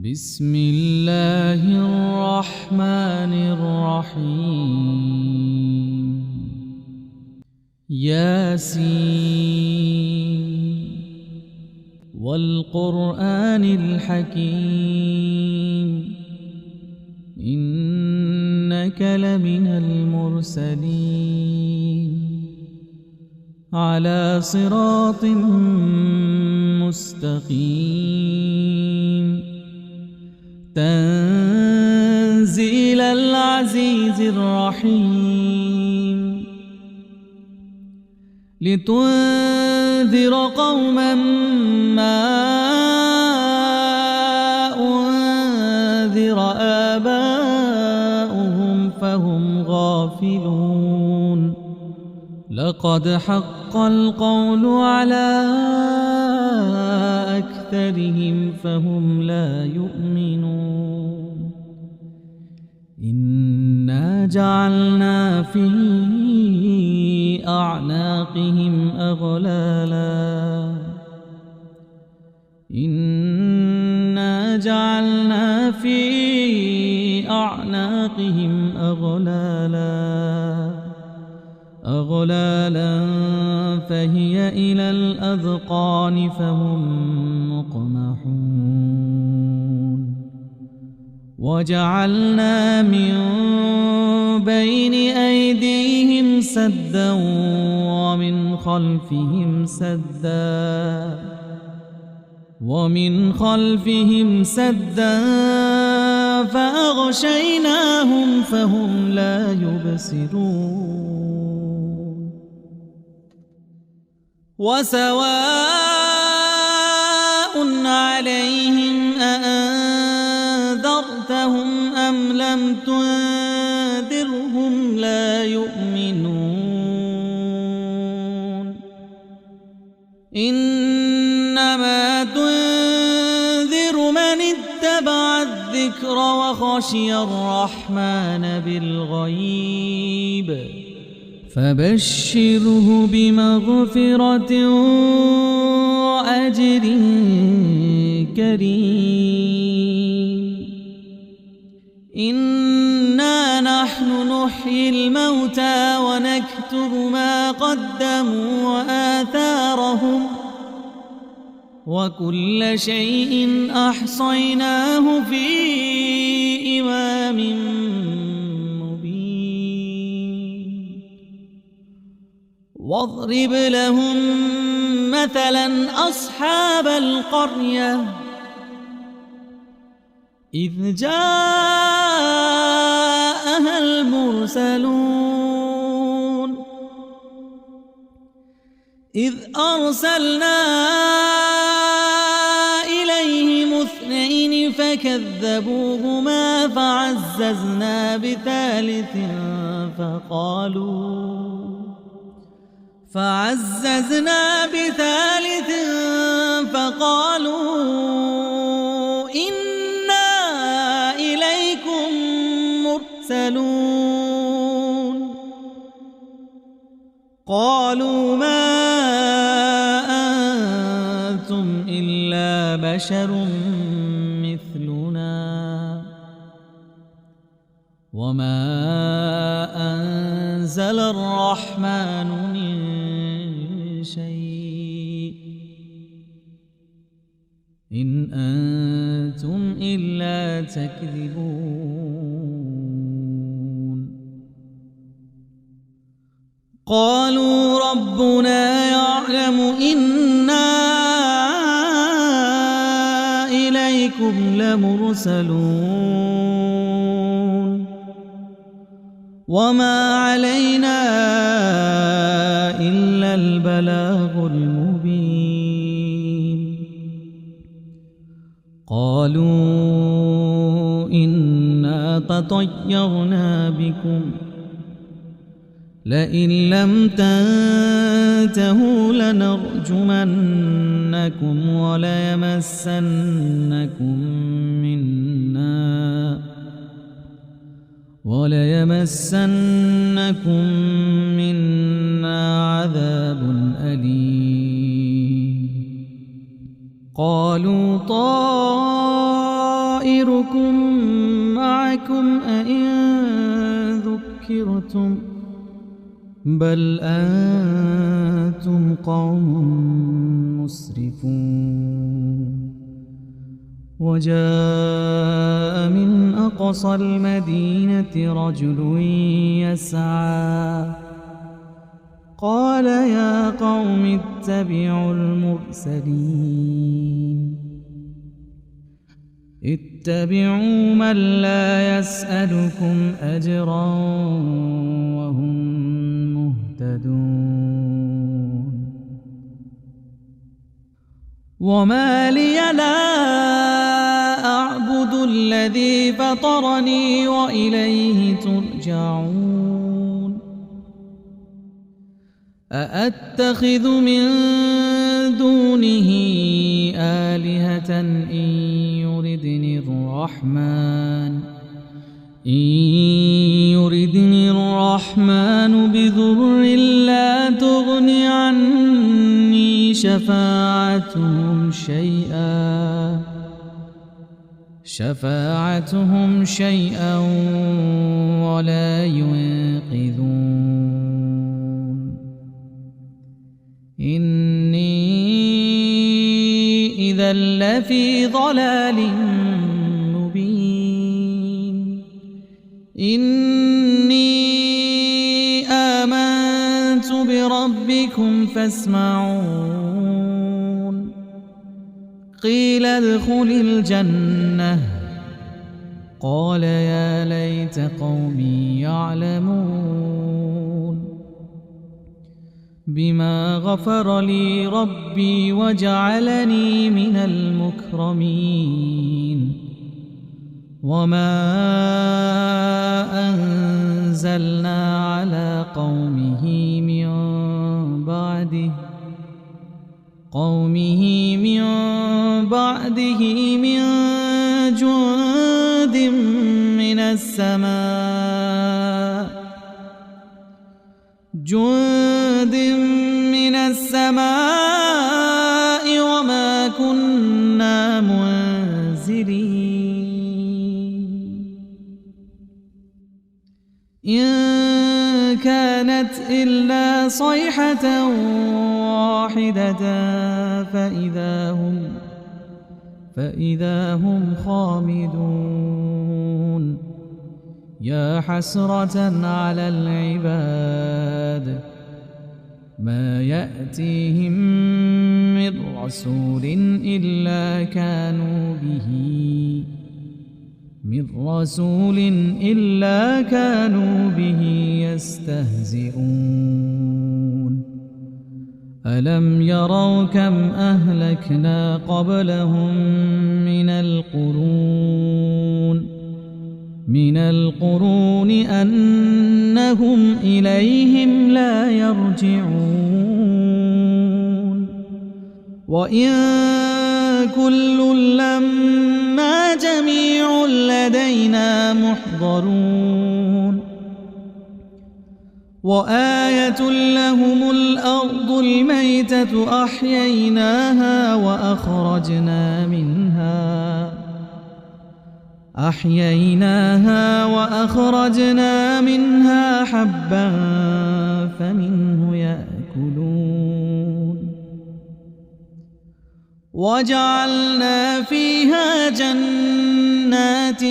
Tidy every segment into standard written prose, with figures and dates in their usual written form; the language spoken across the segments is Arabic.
بسم الله الرحمن الرحيم ياسين والقرآن الحكيم إنك لمن المرسلين على صراط مستقيم تنزيل العزيز الرحيم لتنذر قوما ما أنذر آباؤهم فهم غافلون لقد حق القول على أكثرهم فهم لا يؤمنون إنا جعلنا في أعناقهم أغلالا إنا جعلنا في أعناقهم أغلالا فهي إلى الأذقان فهم مقمحون وجعلنا من بين أيديهم سدا ومن خلفهم سدا فأغشيناهم فهم لا يبصرون وسواء عليهم أأنذرتهم أم لم تنذرهم لا يؤمنون إنما تنذر من اتبع الذكر وخشي الرحمن بالغيب فبشره بمغفرة وأجر كريم إنا نحن نحيي الموتى ونكتب ما قدموا وآثارهم وكل شيء أحصيناه في إمام مبين واضرب لهم مثلا أصحاب القرية إذ جاءها المرسلون إذ أرسلنا إليهم اثنين فكذبوهما فعززنا بثالث فقالوا إنا إليكم مرسلون قالوا ما أنتم إلا بشر مثلنا وما أنزل الرحمن من شيء إن أنتم إلا تكذبون قالوا ربنا يعلم إنا إليكم لمرسلون وما علينا إلا البلاغ المبين قالوا إنا تطيرنا بكم لئن لم تنتهوا لنرجمنكم وليمسنكم منا عذاب أليم قالوا طائركم معكم أئن ذكرتم بل أنتم قوم مسرفون وجاء من أقصى المدينة رجل يسعى قال يا قوم اتبعوا المرسلين اتبعوا من لا يسألكم أجرا وهم مهتدون وما لي لا أعبد الذي فطرني وإليه ترجعون أأتخذ من دونه آلهة إن يردني الرحمن بضر لا تغن عني شفاعتهم شيئا ولا ينقذون إني إذا لفي ضلال مبين إني آمنت بربكم فاسمعون قيل ادخل الجنة قال يا ليت قومي يعلمون بما غفر لي ربي وجعلني من المكرمين وما أنزلنا على قومه من بعده من جند من السماء وما كنا منزلين إن كانت إلا صيحة واحدة فإذا هم خامدون يا حسرة على العباد ما يأتيهم من رسول إلا كانوا به يستهزئون ألم يروا كم أهلكنا قبلهم من القرون أنهم إليهم لا يرجعون وإن كل لما جميع لدينا محضرون وآية لهم الأرض الميتة أحييناها وأخرجنا منها حبا فمنه يأكلون وجعلنا فيها جنات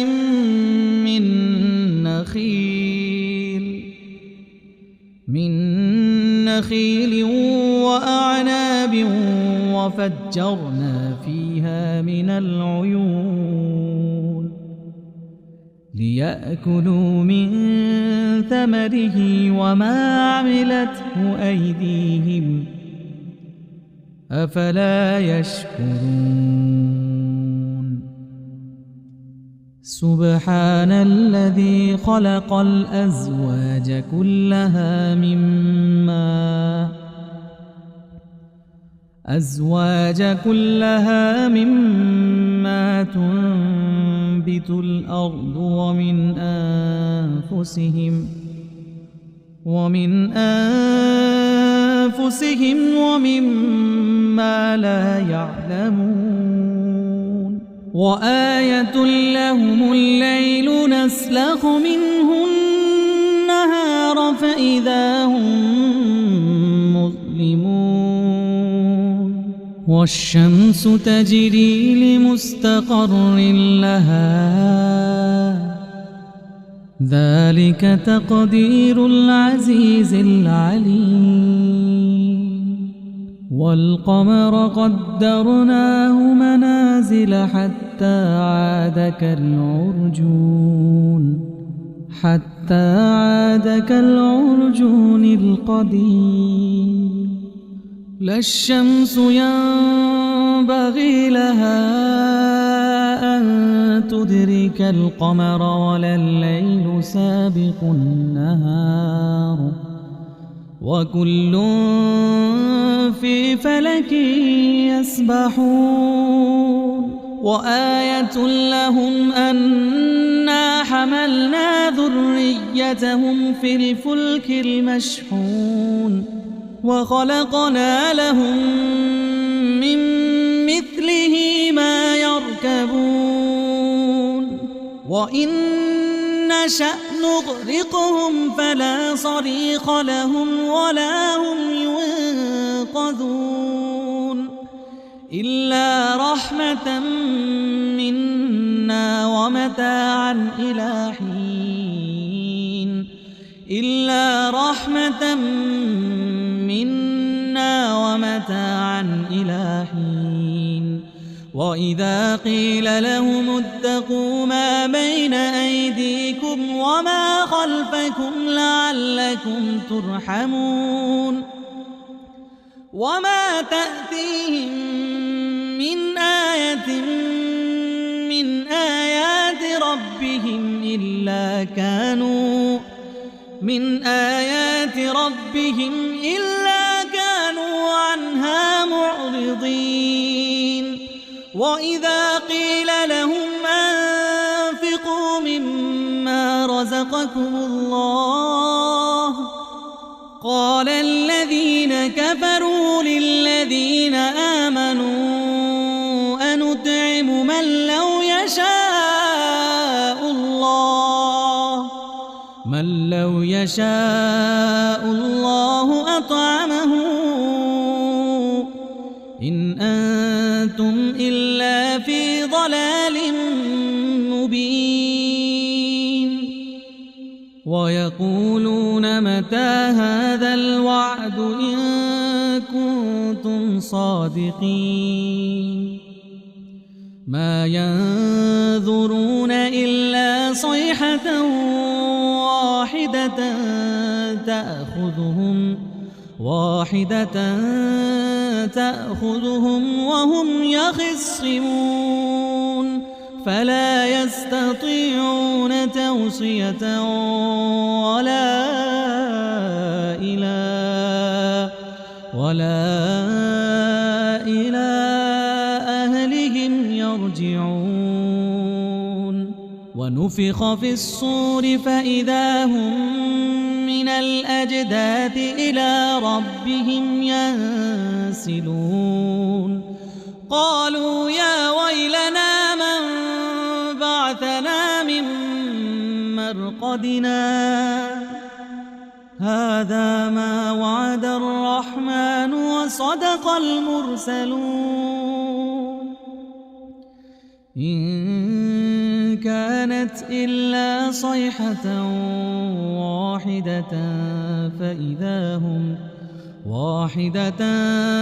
من نخيل وأعناب وفجرنا فيها من العيون ليأكلوا من ثمره وما عملته أيديهم أفلا يشكرون سبحان الذي خلق الأزواج كلها مما تنبت الأرض ومن أنفسهم ومما لا يعلمون وآية لهم الليل نسلخ منه النهار فإذا هم مظلمون والشمس تجري لمستقر لها ذلك تقدير العزيز العليم والقمر قدرناه منازل حتى عاد كالعرجون القديم لا الشمس ينبغي لها أن تدرك القمر ولا الليل سابق النهار وكل في فلك يسبحون وآية لهم أنا حملنا ذريتهم في الفلك المشحون وخلقنا لهم من مثله ما يركبون وإن نشأ نغرقهم فلا صريخ لهم ولا هم ينقذون إلا رحمة منا ومتاعا إلى حين وإذا قيل لهم اتقوا ما بين أيديكم وما خلفكم لعلكم ترحمون وما تأتيهم من آية من آيات ربهم إلا كانوا عنها معرضين وإذا قيل لهم أنفقوا مما رزقكم الله قال الذين كفروا للذين آمنوا أنطعم من لو يشاء الله أطعمه إن أنتم إلا في ضلال مبين ويقولون متى هذا الوعد إن كنتم صادقين ما ينظرون إلا صيحة واحدة تأخذهم وهم يخصمون فلا يستطيعون توصية ولا إلى أهلهم يرجعون ونفخ في الصور فإذا هم من الأجداث إلى ربهم ينسلون قالوا يا ويلنا من بعثنا من مرقدنا هذا ما وعد الرحمن وصدق المرسلون إن كانت إلا صيحة واحدة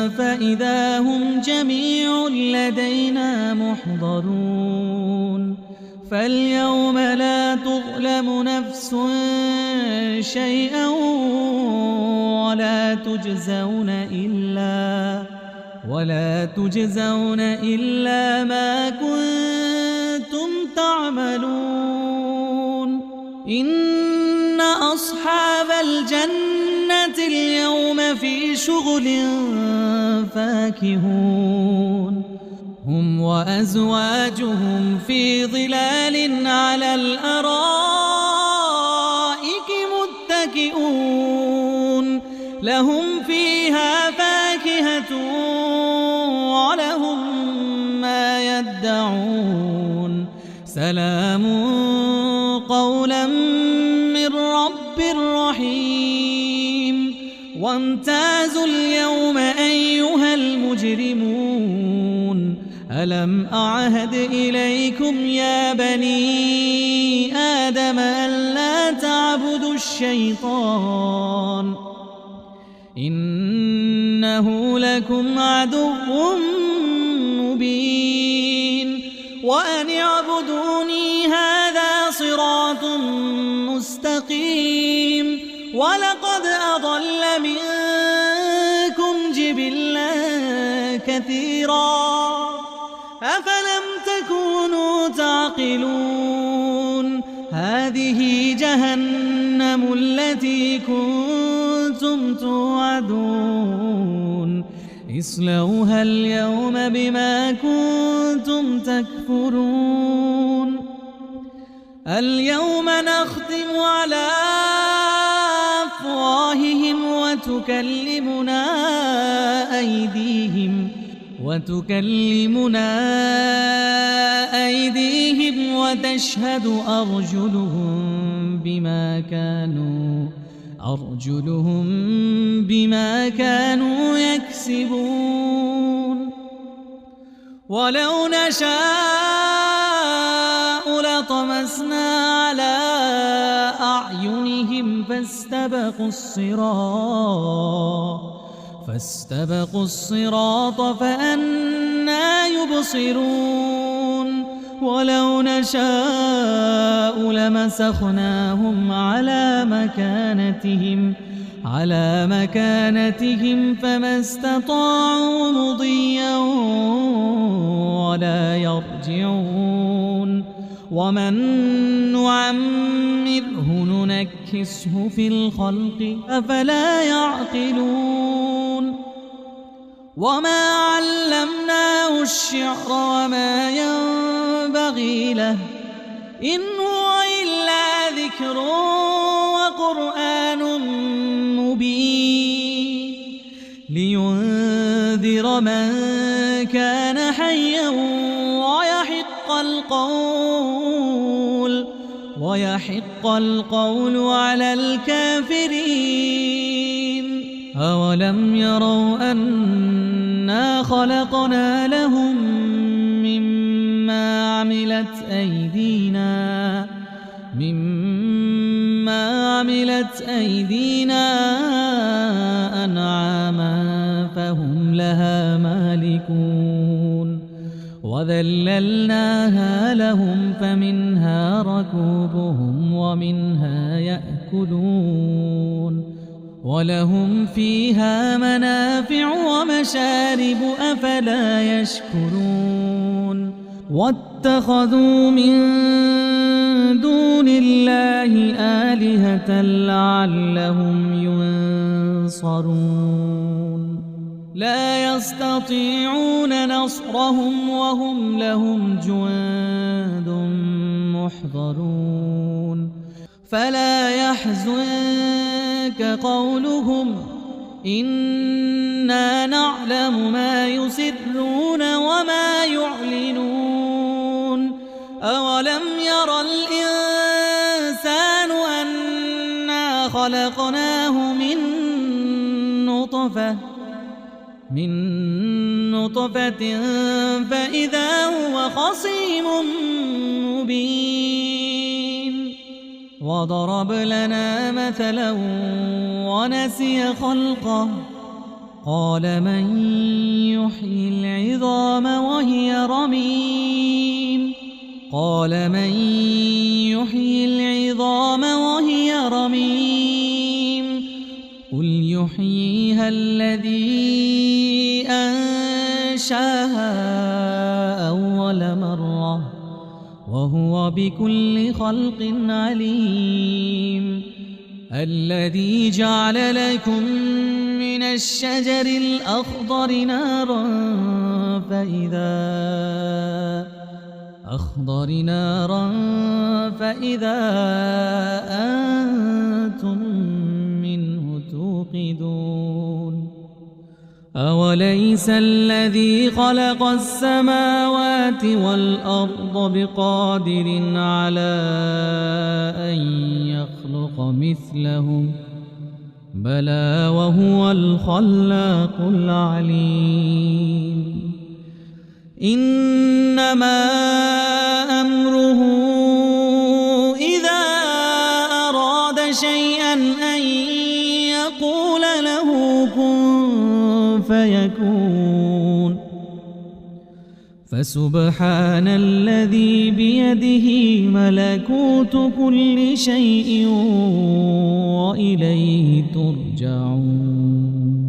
فإذا هم جميع لدينا محضرون فاليوم لا تظلم نفس شيئا ولا تجزون إلا ما كنتم تعملون إن أصحاب الجنة اليوم في شغل فاكهون هم وأزواجهم في ظلال على الأرائك متكئون لهم فيها فاكهة ولهم ما يدعون سلام قولا من رب رحيم وامتازوا اليوم أيها المجرمون ألم أعهد إليكم يا بني آدم ألا تعبدوا الشيطان إنه لكم عدو مبين وأن اعبدوني هذا صراط مستقيم ولقد أضل منكم جبلا كثيرا أفلم تكونوا تعقلون هذه جهنم التي كنتم توعدون اصلوها اليوم بما كنتم تكفرون اليوم نختم على أفواههم وتكلمنا أيديهم وتشهد أرجلهم بما كانوا يكسبون ولو نشاء لطمسنا على أعينهم فاستبقوا الصراط فأنى يبصرون ولو نشاء لمسخناهم على مكانتهم فما استطاعوا مضيا ولا يرجعون ومن نعمره ننكسه في الخلق أفلا يعقلون وما علمناه الشعر وما ينبغي له إن هو إلا ذكر وقرآن مبين لينذر من كان حيا ويحق القول على الكافرين أولم يروا أنا خلقنا لهم مما عملت أيدينا أنعاما فهم لها مالكون وذللناها لهم فمنها ركوبهم ومنها يأكلون ولهم فيها منافع ومشارب أفلا يشكرون واتخذوا من دون الله آلهة لعلهم ينصرون لا يستطيعون نصرهم وهم لهم جند محضرون فلا يحزنك قولهم إنا نعلم ما يسرون وما يعلنون أولم ير الإنسان أنا خلقناه من نطفة فإذا هو خصيم مبين وضرب لنا مثلا ونسي خلقه قال من يحيي العظام وهي رميم قل يحييها الذي أنشاها أول مرة وهو بكل خلق عليم الذي جعل لكم من الشجر الأخضر نارا فإذا أنتم منه توقدون أوليس الذي خلق السماوات والأرض بقادر على أن يخلق مثلهم بلى وهو الخلاق العليم إنما أمره إذا أراد شيئا أن يقول له كن فيكون فسبحان الذي بيده ملكوت كل شيء وإليه ترجعون